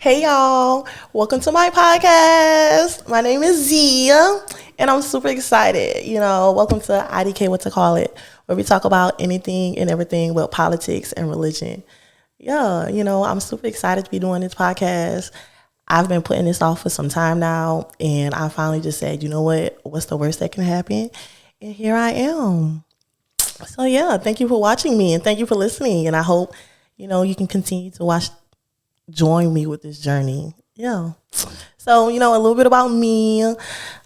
Hey y'all, welcome to my podcast. My name is Zia and I'm super excited. Welcome to IDK What to Call It, where we talk about anything and everything with politics and religion. I'm super excited to be doing this podcast. I've been putting this off for some time now and I finally just said, you know what's the worst that can happen? And here I am. So thank you for watching me and thank you for listening. And I hope, you can continue to join me with this journey. Yeah. So, a little bit about me.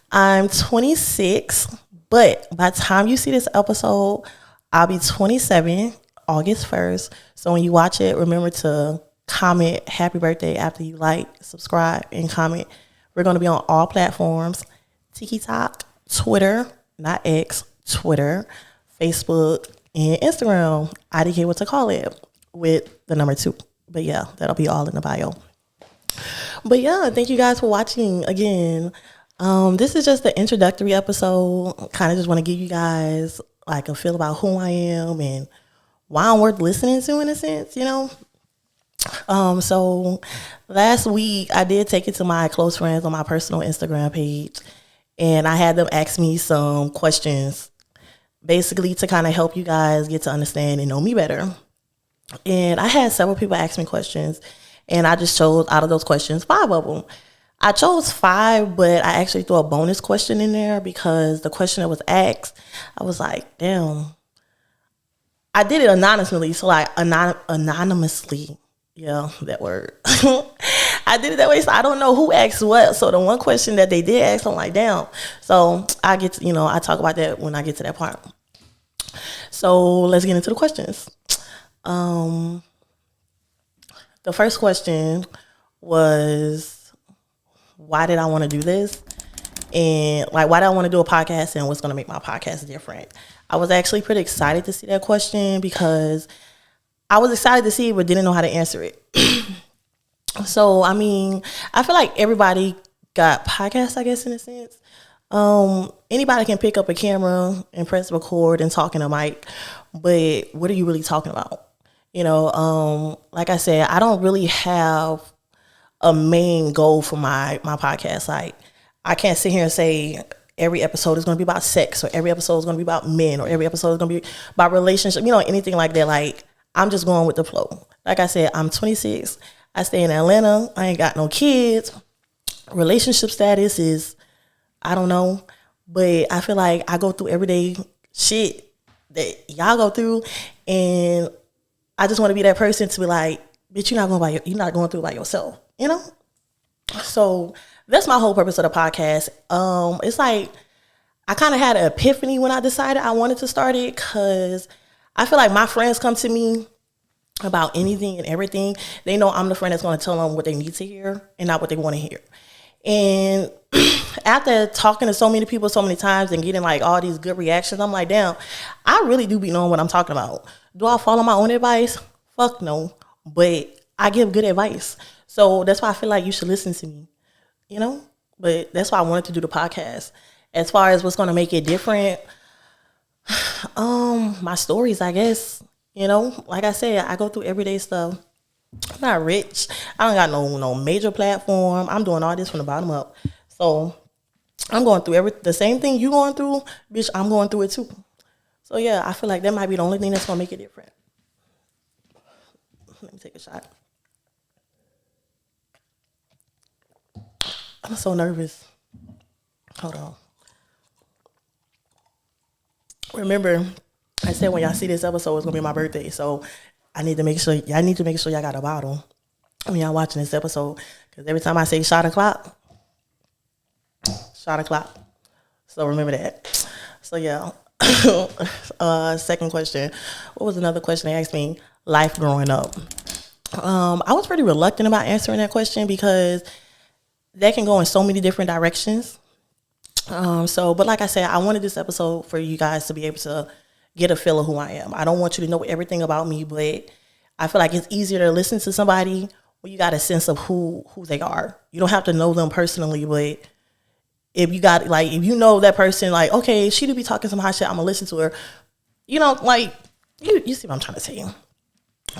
I'm 26, but by the time you see this episode, I'll be 27, August 1st. So when you watch it, remember to comment happy birthday after you like, subscribe, and comment. We're going to be on all platforms, TikTok, Twitter, not X, Twitter, Facebook, and Instagram. IDK What to Call It with the number 2. But that'll be all in the bio. But thank you guys for watching again. This is just the introductory episode. Kind of just want to give you guys like a feel about who I am and why I'm worth listening to in a sense, So last week I did take it to my close friends on my personal Instagram page and I had them ask me some questions basically to kind of help you guys get to understand and know me better. And I had several people ask me questions and I just chose out of those questions 5 of them. I chose 5, but I actually threw a bonus question in there because the question that was asked, I was like, damn. I did it anonymously, so like anonymously. Yeah, that word. I did it that way, so I don't know who asked what. So the one question that they did ask, I'm like, damn. So I get to, I talk about that when I get to that part. So let's get into the questions. The first question was, why did I want to do this? And like, why did I want to do a podcast and what's going to make my podcast different? I was actually pretty excited to see that question because I was excited to see it, but didn't know how to answer it. So, I feel like everybody got podcasts, I guess, in a sense. Anybody can pick up a camera and press record and talk in a mic, but what are you really talking about? Like I said, I don't really have a main goal for my podcast. Like, I can't sit here and say every episode is going to be about sex or every episode is going to be about men or every episode is going to be about relationship, anything like that. Like, I'm just going with the flow. Like I said, I'm 26. I stay in Atlanta. I ain't got no kids. Relationship status is, I don't know. But I feel like I go through everyday shit that y'all go through. And I just want to be that person to be like, bitch, you're not going through it by yourself, So that's my whole purpose of the podcast. It's like I kind of had an epiphany when I decided I wanted to start it because I feel like my friends come to me about anything and everything. They know I'm the friend that's going to tell them what they need to hear and not what they want to hear. And after talking to so many people so many times and getting like all these good reactions, I'm like, damn, I really do be knowing what I'm talking about. Do I follow my own advice? Fuck no. But I give good advice. So that's why I feel like you should listen to me, But that's why I wanted to do the podcast. As far as what's going to make it different, my stories, I guess, Like I said, I go through everyday stuff. I'm not rich. I don't got no major platform. I'm doing all this from the bottom up. So I'm going through the same thing you going through, bitch, I'm going through it too. So I feel like that might be the only thing that's going to make it different. Let me take a shot. I'm so nervous. Hold on. Remember, I said when y'all see this episode, it's going to be my birthday. So I need to make sure y'all got a bottle when y'all watching this episode. Because every time I say shot o'clock. So remember that. So second question. What was another question they asked me? Life growing up. I was pretty reluctant about answering that question because that can go in so many different directions. But like I said, I wanted this episode for you guys to be able to get a feel of who I am. I don't want you to know everything about me, but I feel like it's easier to listen to somebody when you got a sense of who they are. You don't have to know them personally, but if you know that person, like, okay, she do be talking some hot shit, I'm gonna listen to her. You see what I'm trying to say.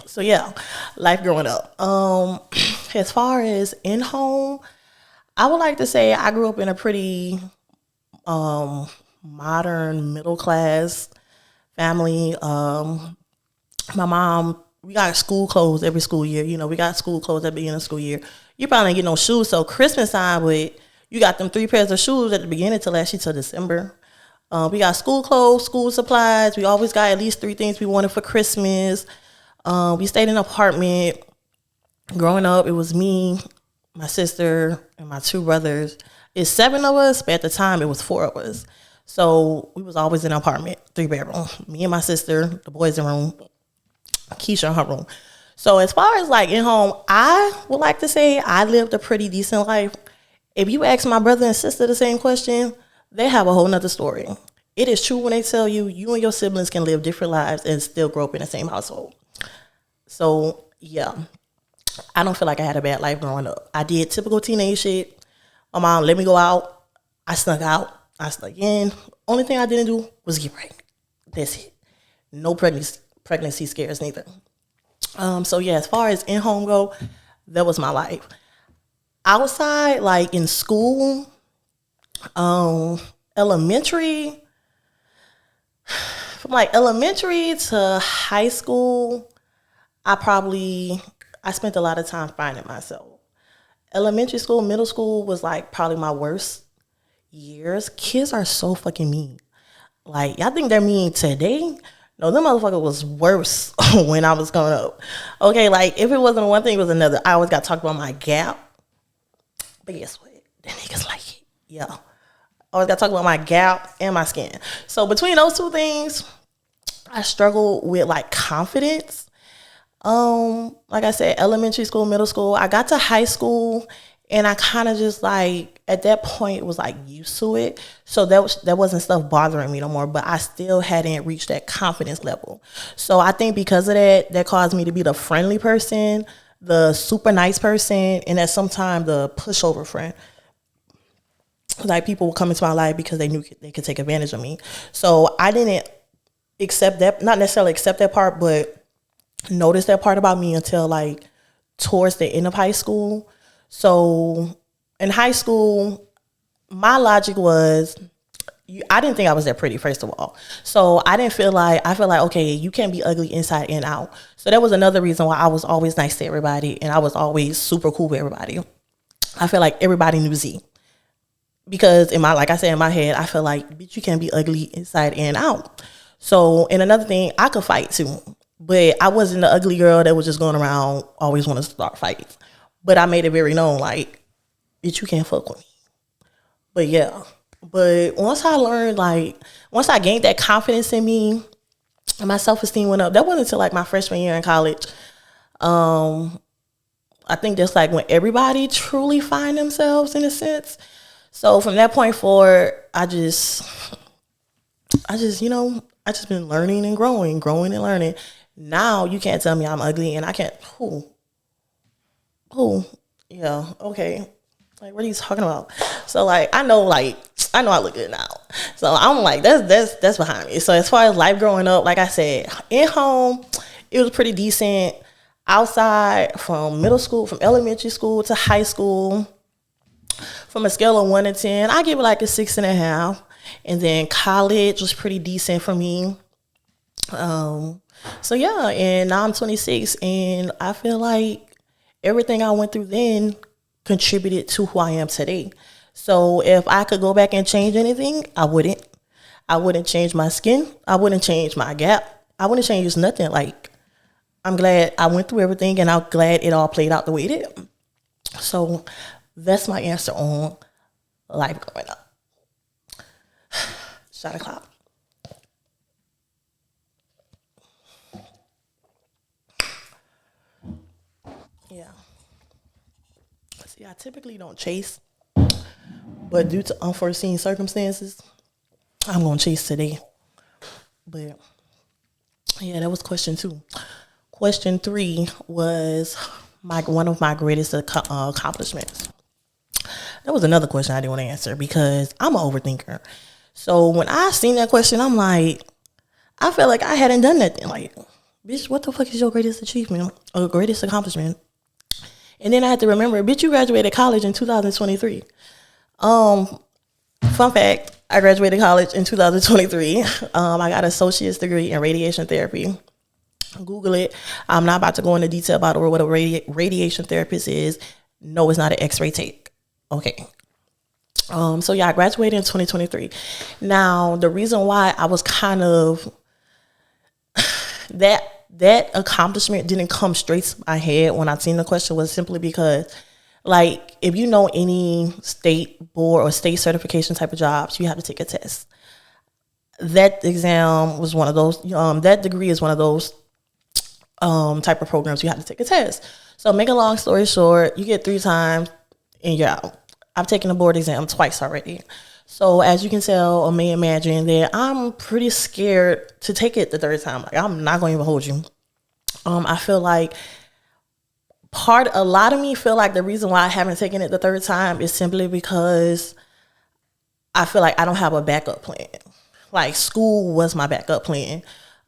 So life growing up. as far as in home, I would like to say I grew up in a pretty modern middle class family. My mom, we got school clothes every school year. You know, we got school clothes at the beginning of the school year. You probably didn't get no shoes, so Christmas time, but you got them 3 pairs of shoes at the beginning till last year till December. We got school clothes, school supplies. We always got at least 3 things we wanted for Christmas. We stayed in an apartment. Growing up, it was me, my sister, and my 2 brothers. It's 7 of us, but at the time it was 4 of us. So we was always in an apartment, 3-bedroom. Me and my sister, the boys in room, Keisha in her room. So as far as like in home, I would like to say I lived a pretty decent life. If you ask my brother and sister the same question, they have a whole nother story. It is true when they tell you you and your siblings can live different lives and still grow up in the same household. So yeah, I don't feel like I had a bad life growing up. I did typical teenage shit. My mom let me go out. I snuck out. I snuck in. Only thing I didn't do was get pregnant. That's it. No pregnancy scares neither. So yeah, as far as in home go, that was my life. Outside, like in school, elementary, from like elementary to high school, I spent a lot of time finding myself. Elementary school, middle school was like probably my worst years. Kids are so fucking mean. Like, y'all think they're mean today? No, them motherfucker was worse when I was growing up. Okay, like, if it wasn't one thing, it was another. I always got talked about my gap. But guess what? The niggas like it. Yeah. I always got talked about my gap and my skin. So between those 2 things, I struggled with, like, confidence. Like I said, elementary school, middle school. I got to high school, and I kind of just, like, at that point was like used to it. So that wasn't stuff bothering me no more, but I still hadn't reached that confidence level. So I think because of that caused me to be the friendly person, the super nice person, and at some time the pushover friend. Like, people would come into my life because they knew they could take advantage of me. So I didn't accept that, not necessarily accept that part, but notice that part about me until like towards the end of high school. So in high school, my logic was, I didn't think I was that pretty, first of all. So I feel like, okay, you can't be ugly inside and out. So that was another reason why I was always nice to everybody, and I was always super cool with everybody. I feel like everybody knew Z. Because like I said, in my head, I feel like, bitch, you can't be ugly inside and out. So, and another thing, I could fight too. But I wasn't the ugly girl that was just going around always wanting to start fights. But I made it very known, like, bitch, you can't fuck with me. But yeah. But once I gained that confidence in me, and my self-esteem went up. That wasn't until like my freshman year in college. I think that's like when everybody truly find themselves, in a sense. So from that point forward, I just been learning and growing and learning. Now you can't tell me I'm ugly, and I can't. Who? Yeah, okay. Like, what are you talking about? So like, I know I look good now. So I'm like, that's behind me. So as far as life growing up, like I said, in home, it was pretty decent. Outside, from middle school, from elementary school to high school, from a scale of 1 to 10, I give it like a 6.5. And then college was pretty decent for me. So yeah, and now I'm 26, and I feel like everything I went through then contributed to who I am today. So if I could go back and change anything, I wouldn't. I wouldn't change my skin. I wouldn't change my gap. I wouldn't change nothing. Like, I'm glad I went through everything, and I'm glad it all played out the way it did. So that's my answer on life growing up. Shot o'clock. Yeah. See, I typically don't chase, but due to unforeseen circumstances, I'm going to chase today. But yeah, that was question 2. Question 3 was one of my greatest accomplishments. That was another question I didn't want to answer because I'm an overthinker. So when I seen that question, I'm like, I felt like I hadn't done nothing. Like, bitch, what the fuck is your greatest achievement or greatest accomplishment? And then I had to remember, bitch, you graduated college in 2023. Fun fact, I graduated college in 2023. I got an associate's degree in radiation therapy. Google it. I'm not about to go into detail about what a radiation therapist is. No, it's not an x-ray tech. Okay. So yeah, I graduated in 2023. Now, the reason why I was kind of that accomplishment didn't come straight to my head when I seen the question was simply because, like, if you know any state board or state certification type of jobs, you have to take a test. That exam was one of those, that degree is one of those type of programs you have to take a test. So make a long story short, you get 3 times and you're out. I've taken the board exam twice already. So as you can tell or may imagine that I'm pretty scared to take it the 3rd time. Like, I'm not going to even hold you. I feel like a lot of me feel like the reason why I haven't taken it the 3rd time is simply because I feel like I don't have a backup plan. Like, school was my backup plan.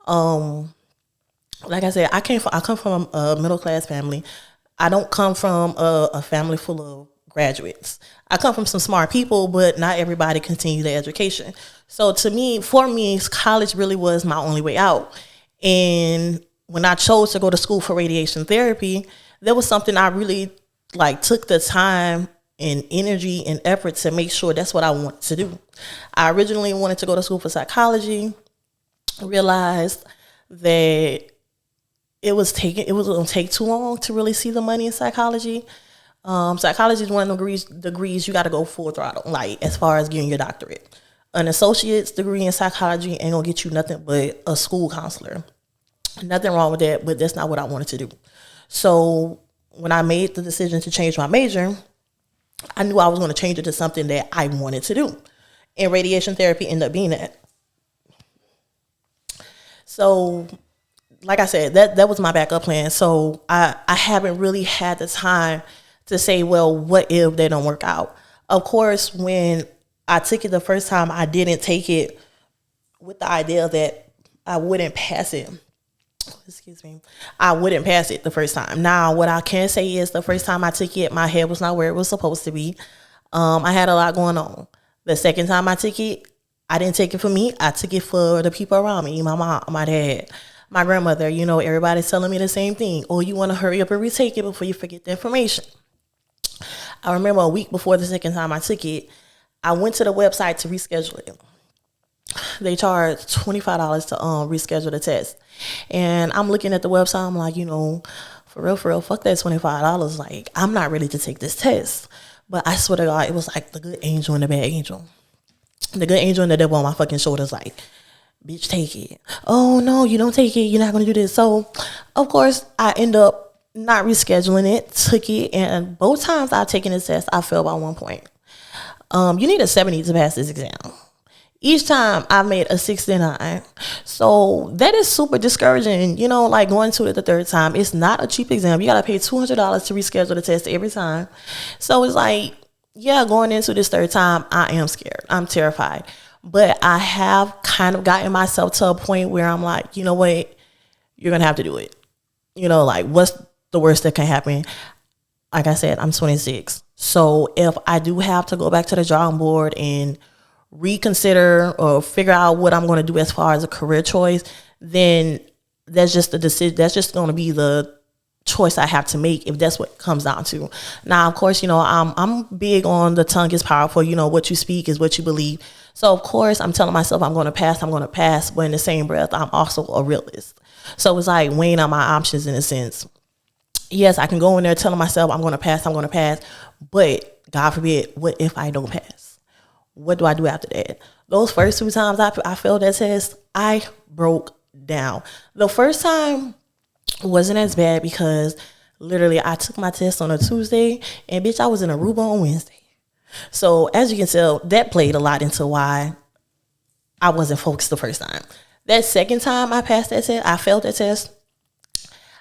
Like I said, I come from a middle class family. I don't come from a family full of graduates. I come from some smart people, but not everybody continue their education. So for me, college really was my only way out. And when I chose to go to school for radiation therapy, there was something I really took the time and energy and effort to make sure that's what I wanted to do. I originally wanted to go to school for psychology. Realized that it was going to take too long to really see the money in psychology. Psychology is one of the degrees you got to go full throttle, like, as far as getting your doctorate. An associate's degree in psychology ain't going to get you nothing but a school counselor. Nothing wrong with that, but that's not what I wanted to do. So when I made the decision to change my major, I knew I was going to change it to something that I wanted to do. And radiation therapy ended up being that. So, like I said, that was my backup plan. So I haven't really had the time to say, well, what if they don't work out? Of course, when I took it the first time, I didn't take it with the idea that I wouldn't pass it. I wouldn't pass it the first time. Now, what I can say is the first time I took it, my head was not where it was supposed to be. I had a lot going on. The second time I took it, I didn't take it for me. I took it for the people around me, my mom, my dad, my grandmother. Everybody's telling me the same thing. Oh, you want to hurry up and retake it before you forget the information. I remember a week before the second time I took it, I went to the website to reschedule it. They charge $25 to reschedule the test. And I'm looking at the website, I'm like, for real, fuck that $25. Like, I'm not ready to take this test. But I swear to God, it was like the good angel and the bad angel. The good angel and the devil on my fucking shoulders, like, bitch, take it. Oh, no, you don't take it. You're not going to do this. So, of course, I end up not rescheduling it, took it, and both times I've taken this test, I failed by 1 point. You need a 70 to pass this exam. Each time I made a 69. So that is super discouraging, going to it the 3rd time. It's not a cheap exam. You got to pay $200 to reschedule the test every time. So it's like, yeah, going into this 3rd time, I am scared. I'm terrified. But I have kind of gotten myself to a point where I'm like, you know what? You're going to have to do it. What's the worst that can happen? Like I said, I'm 26. So if I do have to go back to the drawing board and reconsider or figure out what I'm going to do as far as a career choice, then that's just the decision. That's just going to be the choice I have to make if that's what it comes down to. Now, of course, I'm big on the tongue is powerful. What you speak is what you believe. So, of course, I'm telling myself I'm going to pass. But in the same breath, I'm also a realist. So it's like weighing out my options in a sense. Yes, I can go in there telling myself I'm going to pass. But God forbid, what if I don't pass? What do I do after that? Those first 2 times I failed that test, I broke down. The first time wasn't as bad because literally I took my test on a Tuesday and bitch, I was in Aruba on Wednesday. So as you can tell, that played a lot into why I wasn't focused the first time. That second time I failed that test,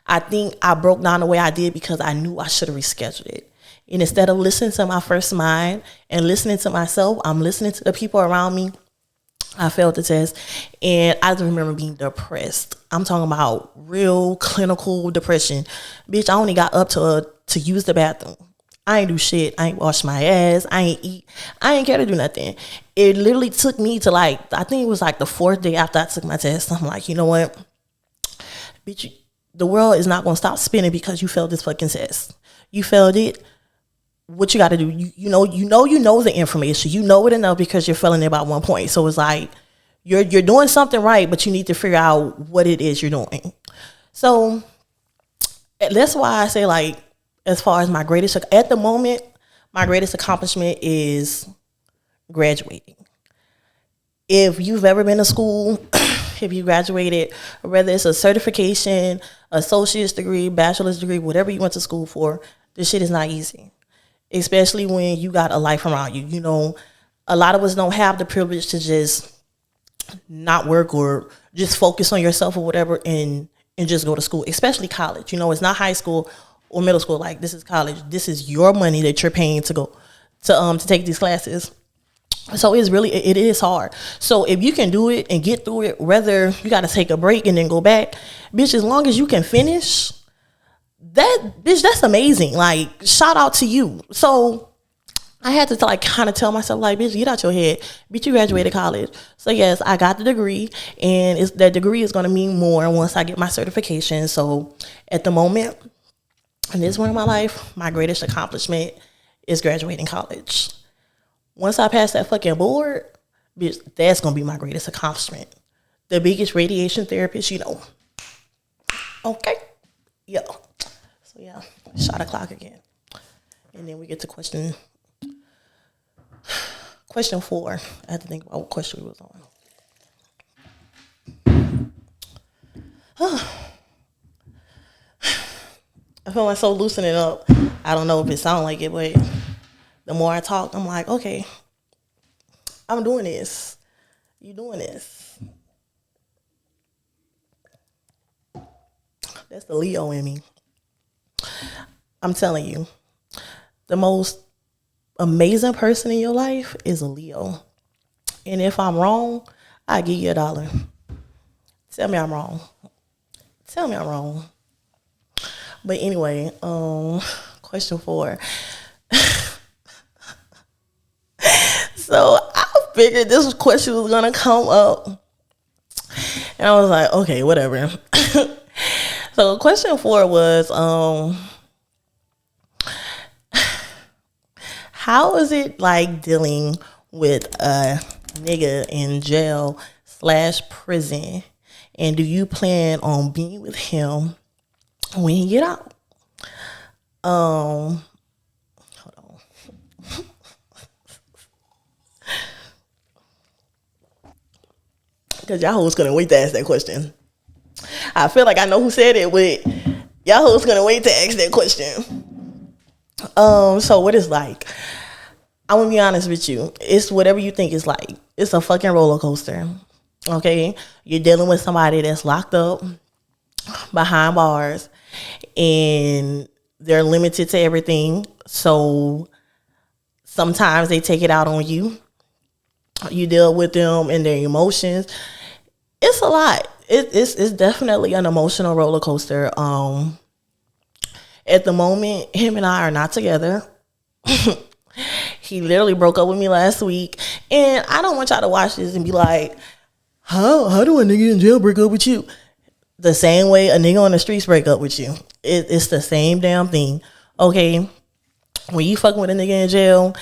I think I broke down the way I did because I knew I should have rescheduled it. And instead of listening to my first mind and listening to myself, I'm listening to the people around me. I failed the test, and I just remember being depressed. I'm talking about real clinical depression. Bitch, I only got up to use the bathroom. I ain't do shit. I ain't wash my ass. I ain't eat. I ain't care to do nothing. It literally took me to I think it was like the 4th day after I took my test. I'm like, you know what? Bitch, the world is not going to stop spinning because you failed this fucking test. You failed it. What you got to do? You know the information. You know it enough because you're failing it by 1 point. So it's like you're doing something right, but you need to figure out what it is you're doing. So that's why I say, like, as far as at the moment, my greatest accomplishment is graduating. If you've ever been to school, if you graduated, whether it's a certification, associate's degree, bachelor's degree, whatever you went to school for, this shit is not easy. Especially when you got a life around you. You know, a lot of us don't have the privilege to just not work or just focus on yourself or whatever and just go to school, especially college. You know, it's not high school or middle school. Like, this is college. This is your money that you're paying to go to take these classes. So it is hard. So if you can do it and get through it, whether you got to take a break and then go back, bitch, as long as you can finish, that's amazing. Like, shout out to you. So I had to kind of tell myself, like, bitch, get out your head. Bitch, you graduated college. So yes, I got the degree, and that degree is going to mean more once I get my certification. So at the moment, in this point in my life, my greatest accomplishment is graduating college. Once I pass that fucking board, bitch, that's going to be my greatest accomplishment. The biggest radiation therapist, you know. Okay. Yeah. So yeah, shot a clock again. And then we get to question 4. I had to think about what question we was on. I feel myself loosening up. I don't know if it sounds like it, but the more I talk, I'm like, okay, I'm doing this. You doing this. That's the Leo in me. I'm telling you, the most amazing person in your life is a Leo. And if I'm wrong, I give you $1. Tell me I'm wrong. Tell me I'm wrong. But anyway, question 4. So I figured this question was gonna come up, and I was like, okay, whatever. So question 4 was, how is it like dealing with a nigga in jail / prison, and do you plan on being with him when you get out? Hold on. Because y'all hoes gonna wait to ask that question. I feel like I know who said it, but y'all hoes gonna wait to ask that question. So what it's like, I'm gonna be honest with you. It's whatever you think it's like. It's a fucking roller coaster. Okay? You're dealing with somebody that's locked up behind bars, and they're limited to everything. So sometimes they take it out on you. You deal with them and their emotions. It's a lot. It's definitely an emotional roller coaster. At the moment, him and I are not together. He literally broke up with me last week, and I don't want y'all to watch this and be like, how do a nigga in jail break up with you? The same way a nigga on the streets break up with you. It's the same damn thing. Okay, when you fucking with a nigga in jail,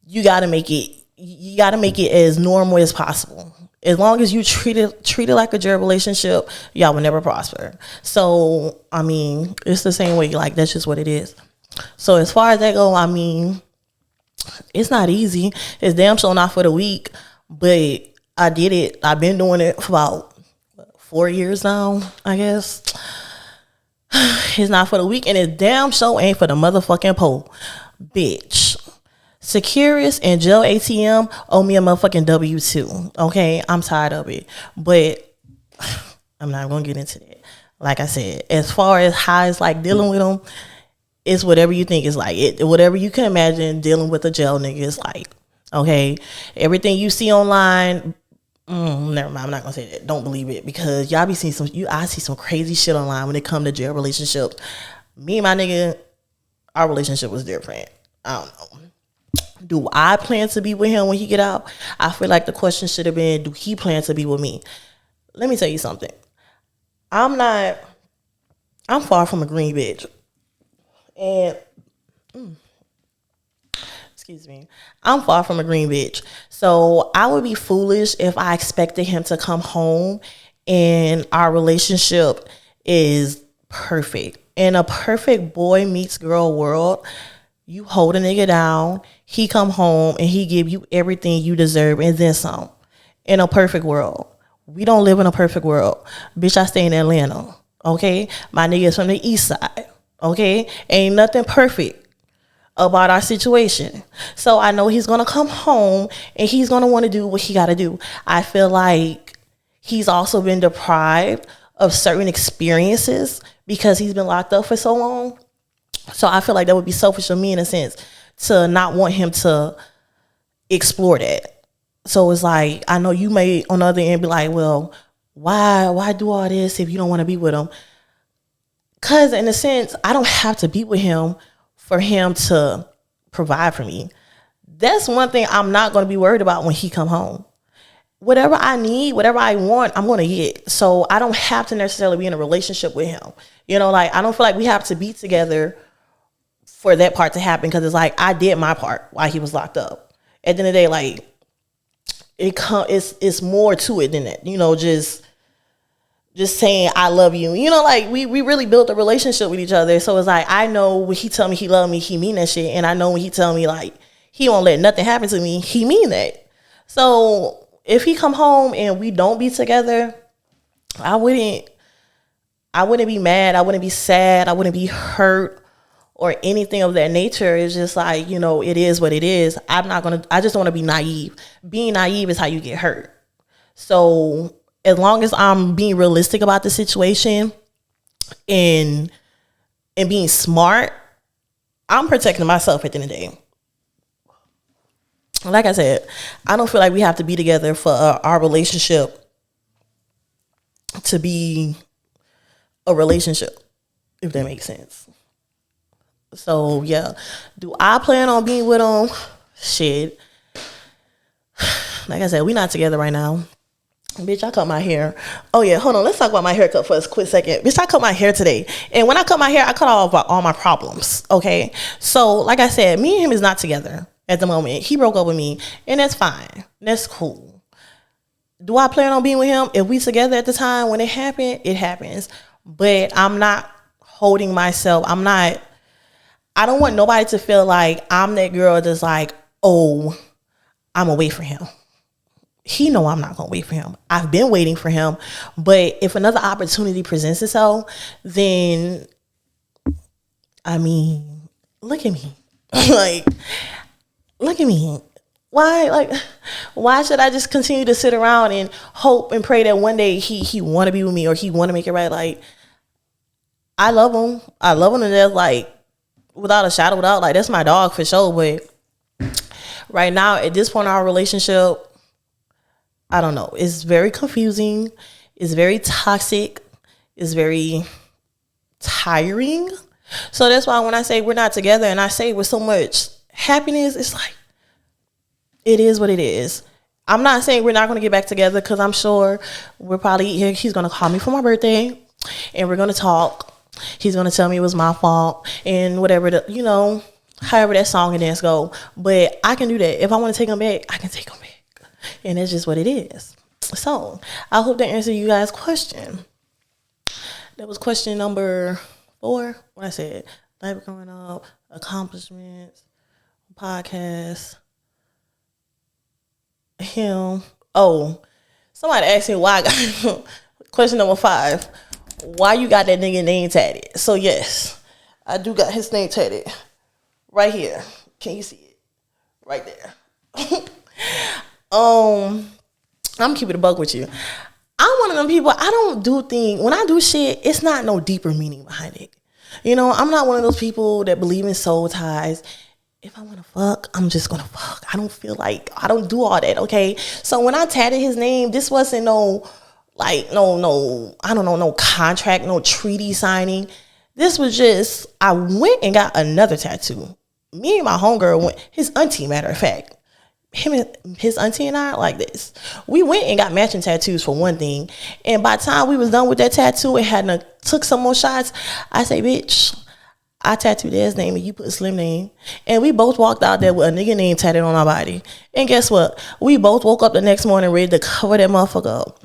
you gotta make it as normal as possible. As long as you treat it like a jail relationship, y'all will never prosper. So I mean, it's the same way. Like, that's just what it is. So as far as that go, I mean, it's not easy. It's damn sure not for the weak, but I did it. I've been doing it for about 4 years now, I guess. It's not for the weak, and it damn sure ain't for the motherfucking pole. Bitch. Securus and Jail ATM owe me a motherfucking W-2. Okay? I'm tired of it. But I'm not going to get into that. Like I said, as far as how it's like dealing with them, it's whatever you think is like. Whatever you can imagine dealing with a jail nigga is like. Okay, everything you see online, never mind. I'm not gonna say that. Don't believe it because y'all be seeing I see some crazy shit online when it come to jail relationships. Me and my nigga, our relationship was different. I don't know. Do I plan to be with him when he get out? I feel like the question should have been, do he plan to be with me? Let me tell you something. I'm far from a green bitch. And excuse me, I'm far from a green bitch. So I would be foolish if I expected him to come home and our relationship is perfect. In a perfect boy meets girl world, you hold a nigga down, he come home and he give you everything you deserve and then some. In a perfect world. We don't live in a perfect world. Bitch, I stay in Atlanta. Okay? My nigga is from the east side. Okay? Ain't nothing perfect about our situation. So I know he's gonna come home and he's gonna want to do what he gotta do. I feel like he's also been deprived of certain experiences because he's been locked up for so long. So I feel like that would be selfish of me in a sense to not want him to explore that. So it's like, I know you may on the other end be like, well, why do all this if you don't want to be with him? Because in a sense, I don't have to be with him for him to provide for me. That's one thing I'm not going to be worried about when he come home. Whatever I need, whatever I want, I'm going to get. So I don't have to necessarily be in a relationship with him. You know, like, I don't feel like we have to be together for that part to happen, because it's like I did my part while he was locked up. At the end of the day, like, it's more to it than that. You know, just saying I love you. You know, like we really built a relationship with each other. So it's like, I know when he tell me he love me, he mean that shit. And I know when he tell me like he won't let nothing happen to me, he mean that. So if he come home and we don't be together, I wouldn't be mad. I wouldn't be sad. I wouldn't be hurt or anything of that nature. It's just like, you know, it is what it is. I just don't want to be naive. Being naive is how you get hurt. So as long as I'm being realistic about the situation and being smart, I'm protecting myself at the end of the day. Like I said, I don't feel like we have to be together for our relationship to be a relationship, if that makes sense. So yeah, do I plan on being with him? Shit. Like I said, we not together right now. Bitch, I cut my hair. Oh yeah, hold on. Let's talk about my haircut for a quick second. Bitch, I cut my hair today. And when I cut my hair, I cut off all my problems. Okay. So like I said, me and him is not together at the moment. He broke up with me, and that's fine. That's cool. Do I plan on being with him? If we together at the time when it happened, it happens. But I'm not holding myself. I don't want nobody to feel like I'm that girl that's like, oh, I'm gonna wait for him. He know I'm not gonna wait for him. I've been waiting for him. But if another opportunity presents itself, then, I mean, look at me. Like, look at me. Why should I just continue to sit around and hope and pray that one day he want to be with me or he want to make it right? Like, I love him. I love him to death. Like, without a shadow, like, that's my dog for sure. But right now, at this point in our relationship, I don't know. It's very confusing. It's very toxic. It's very tiring. So that's why when I say we're not together and I say with so much happiness, it's like, it is what it is. I'm not saying we're not going to get back together, because I'm sure he's going to call me for my birthday and we're going to talk. He's going to tell me it was my fault and whatever, however that song and dance go. But I can do that. If I want to take him back, I can take him back. And that's just what it is. So I hope that answered you guys' question. That was question number 4. What I said, life growing up, accomplishments, podcast, him. Oh, somebody asked me why I got question number 5. Why you got that nigga name tatted? So yes, I do got his name tatted right here. Can you see it? Right there. I'm keeping it a buck with you. I'm one of them people, I don't do things, when I do shit, it's not no deeper meaning behind it. You know, I'm not one of those people that believe in soul ties. if I want to fuck, I'm just going to fuck. I don't feel like, I don't do all that, okay? So when I tatted his name, this wasn't no, like, no, I don't know, no contract, no treaty signing. This was just, I went and got another tattoo. Me and my homegirl went, his auntie, matter of fact. Him and his auntie and I are like this. We went and got matching tattoos for one thing. And by the time we was done with that tattoo and had took some more shots, I say, bitch, I tattooed his name and you put Slim name. And we both walked out there with a nigga name tatted on our body. And guess what? We both woke up the next morning ready to cover that motherfucker up.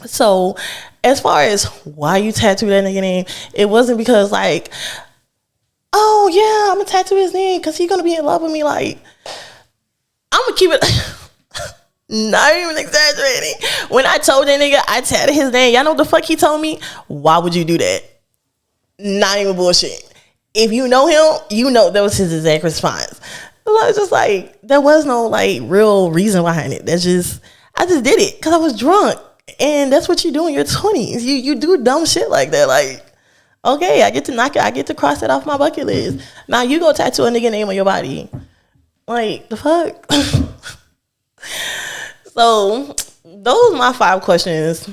So as far as why you tattooed that nigga name, it wasn't because like, oh yeah, I'm gonna tattoo his name because he's gonna be in love with me. Like, I'm gonna keep it not even exaggerating. When I told that nigga I tatted his name, y'all know what the fuck he told me? Why would you do that? Not even bullshit. If you know him, you know that was his exact response. I was just like, there was no like real reason behind it. I just did it because I was drunk. And that's what you do in your 20s. You do dumb shit like that. Like, okay, I get to cross that off my bucket list. Now you go tattoo a nigga name on your body. Like, the fuck? So, those are my 5 questions.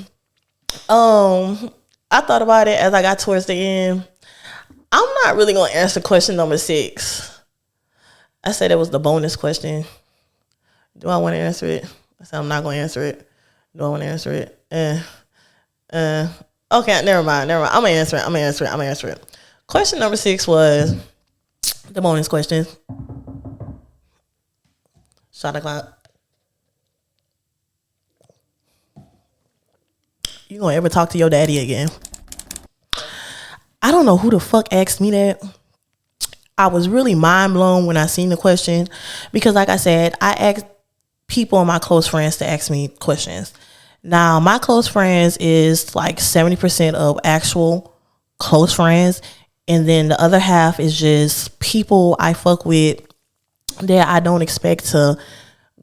I thought about it as I got towards the end. I'm not really going to answer question number 6. I said it was the bonus question. Do I want to answer it? I said I'm not going to answer it. Do I want to answer it? Okay, never mind. I'm going to answer it. Question number 6 was the bonus question. Shot o'clock. You gonna ever talk to your daddy again? I don't know who the fuck asked me that. I was really mind blown when I seen the question because, like I said, I asked people in my close friends to ask me questions. Now, my close friends is like 70% of actual close friends, and then the other half is just people I fuck with that I don't expect to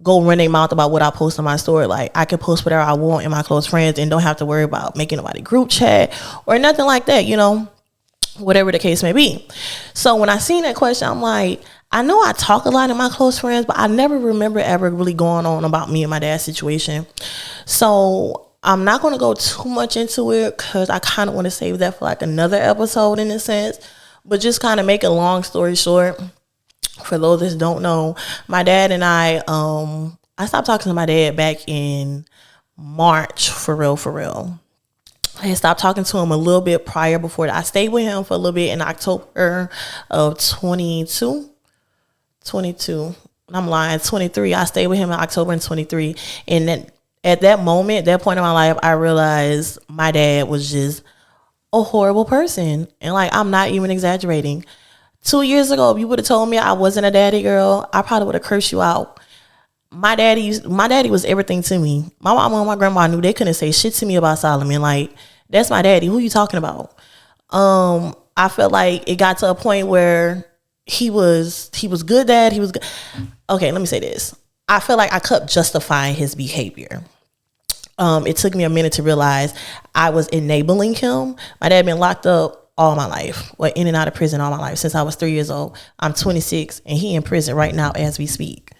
go run their mouth about what I post on my story. Like, I can post whatever I want in my close friends and don't have to worry about making nobody group chat or nothing like that, you know, whatever the case may be. So when I seen that question, I'm like, I know I talk a lot in my close friends, but I never remember ever really going on about me and my dad's situation. So I'm not going to go too much into it because I kind of want to save that for like another episode in a sense. But just kind of make a long story short, for those that don't know, my dad and I stopped talking to my dad back in March, for real. I had stopped talking to him a little bit prior before that. I stayed with him for a little bit in October of 22. I'm lying, 23. I stayed with him in October in 23. And then at that moment, that point in my life, I realized my dad was just a horrible person. And like, I'm not even exaggerating. 2 years ago, if you would have told me I wasn't a daddy girl, I probably would have cursed you out. My daddy was everything to me. My mama and my grandma knew they couldn't say shit to me about Solomon. Like, that's my daddy. Who you talking about? I felt like it got to a point where he was good dad. He was good. Okay, let me say this. I feel like I kept justifying his behavior. It took me a minute to realize I was enabling him. My dad been locked up all my life, or in and out of prison all my life since I was 3 years old. I'm 26 and he in prison right now as we speak.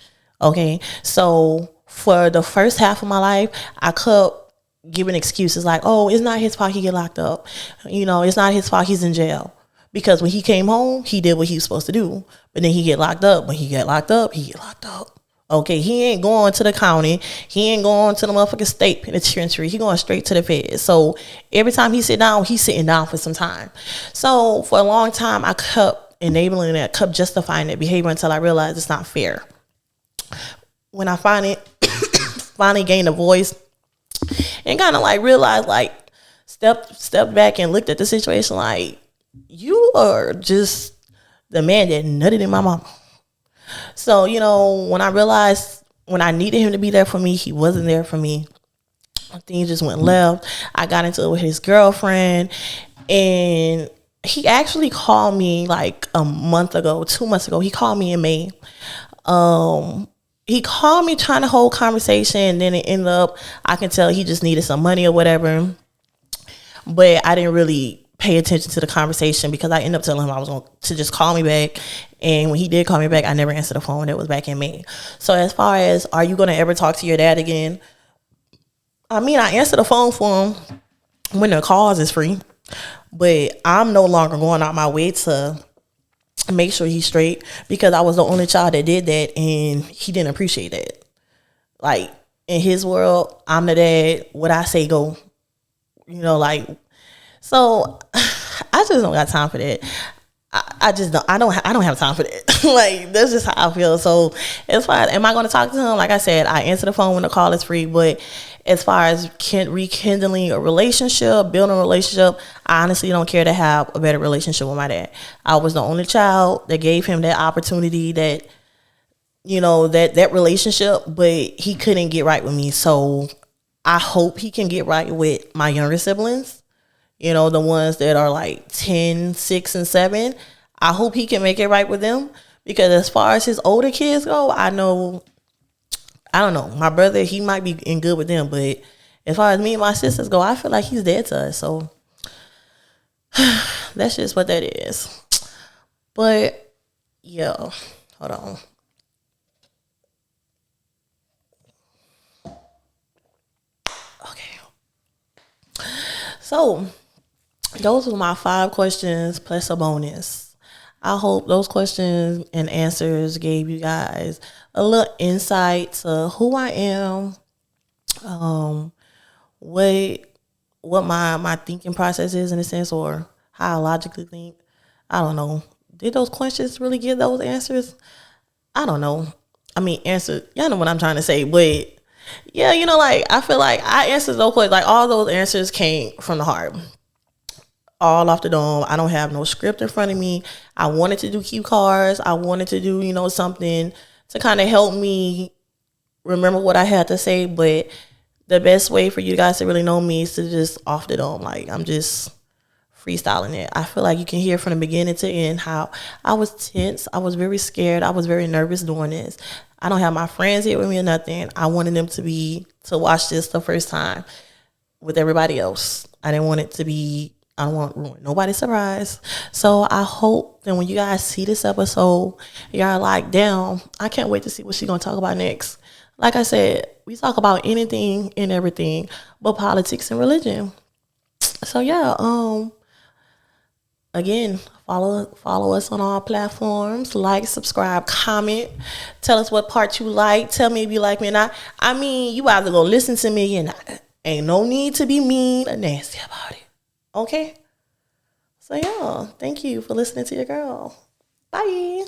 Okay, so for the first half of my life, I kept giving excuses like, oh, it's not his fault he get locked up. You know, it's not his fault he's in jail. Because when he came home, he did what he was supposed to do. But then he get locked up. When he get locked up, he get locked up. Okay, he ain't going to the county. He ain't going to the motherfucking state penitentiary. He going straight to the feds. So every time he sit down, he's sitting down for some time. So for a long time, I kept enabling that, kept justifying that behavior until I realized it's not fair. When I finally gained a voice and kind of like realized, like, stepped back and looked at the situation like, you are just the man that nutted in my mama. So, you know, when I realized when I needed him to be there for me, he wasn't there for me. Things just went left. I got into it with his girlfriend, and he actually called me like 2 months ago. He called me in May. He called me trying to hold conversation, and then it ended up, I can tell he just needed some money or whatever. But I didn't really pay attention to the conversation, because I ended up telling him I was going to just call me back. And when he did call me back, I never answered the phone. That was back in May. So as far as, are you going to ever talk to your dad again? I mean, I answer the phone for him when the calls is free, but I'm no longer going out my way to make sure he's straight, because I was the only child that did that, and he didn't appreciate that. Like, in his world, I'm the dad. What I say go. You know, like, so I just don't got time for that. I just don't. I don't have time for that. Like, that's just how I feel. So as far as, am I going to talk to him? Like I said, I answer the phone when the call is free. But as far as rekindling a relationship, building a relationship, I honestly don't care to have a better relationship with my dad. I was the only child that gave him that opportunity, that, you know, that relationship, but he couldn't get right with me. So I hope he can get right with my younger siblings. You know, the ones that are like 10, 6, and 7. I hope he can make it right with them. Because as far as his older kids go, I don't know. My brother, he might be in good with them. But as far as me and my sisters go, I feel like he's dead to us. So that's just what that is. But, yeah. Hold on. Okay. So those were my 5 questions plus a bonus. I hope those questions and answers gave you guys a little insight to who I am, what my thinking process is, in a sense, or how I logically think. I don't know. Did those questions really give those answers? I don't know. I mean, answer. Y'all know what I'm trying to say, but yeah, you know, like, I feel like I answered those questions. Like, all those answers came from the heart. All off the dome. I don't have no script in front of me. I wanted to do cue cards. I wanted to do, you know, something to kind of help me remember what I had to say. But the best way for you guys to really know me is to just off the dome. Like, I'm just freestyling it. I feel like you can hear from the beginning to end how I was tense. I was very scared. I was very nervous doing this. I don't have my friends here with me or nothing. I wanted them to watch this the first time with everybody else. I didn't want it to be, I don't want to ruin nobody's surprise. So I hope that when you guys see this episode, y'all like, damn, I can't wait to see what she's going to talk about next. Like I said, we talk about anything and everything but politics and religion. So yeah, again, follow us on all platforms. Like, subscribe, comment. Tell us what part you like. Tell me if you like me or not. I mean, you either go listen to me and not. Ain't no need to be mean or nasty about it. Okay? So, yeah, thank you for listening to your girl. Bye.